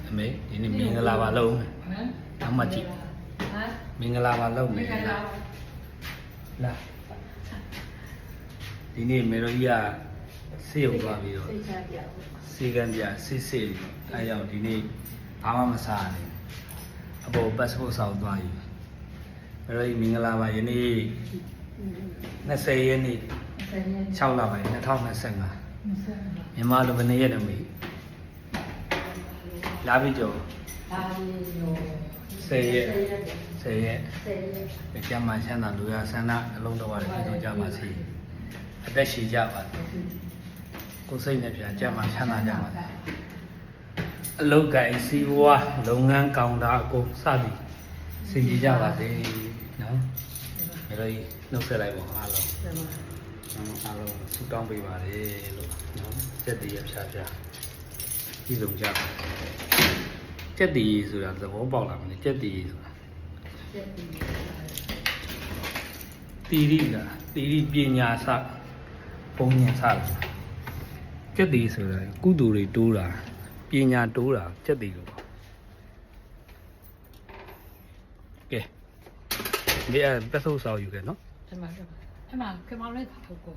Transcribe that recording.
အမေဒီနေ့မင်္ဂလာပါလုံးအမကြီးမင်္ဂလာပါလုံးမယ်လာဒီနေ့မေရိုကြီးကဆေးရုံသွားပြီးတော့ဆေးကန်းပြဆေးအဲရောက်ဒီနေ့ဘာမှမစားနိုင်အပေါ်ပတ်စပို့ဆောင်သွားယူမေရိုကြီးမင်္ဂလာပါယနေ့20ရက်နေ့6လပိုင်း2025မြန်မာလူဘယ်နှစ်ရက်တည်းမေးလာပြီကျော်10ရက်ကျမ်းမာချမ်းသာလူရဆန္ဒအလုံးတော်ရတယ်ပြောကြပါစေအသက်ရှည်ကြပါစေကိုယ်စိတ်နဲ့ပြန်ကျမ်းမာချမ်းသာကြပါစေအလုပ်ကိုင်စီးပွားလုပ်ငန်းကောင်တာအကုန်စသည်စင်ကြည်ကြပါစေနော်ဒါလို့နှုတ်ဆက်လိုက်ပါအားလုံးအားလုံးဆုတောင်းပေးပါလေလို့နော်စက်တည်းရဖြားဖြားပြည်စုံကြပါကြက်တီဆိုတာသဘောပေါက်လာမလဲကြက်တီဆိုတာတီရိပညာစပုံညာစလာကြက်တီဆိုတာကုသိုလ်တွေတိုးတာပညာတိုးတာကြက်တီလို့ကဲဒီအပတ်စုပ်ဆောင်ယူခဲ့နော်အဲ့မှာခင်ဗျားလေးခါထုတ်ကို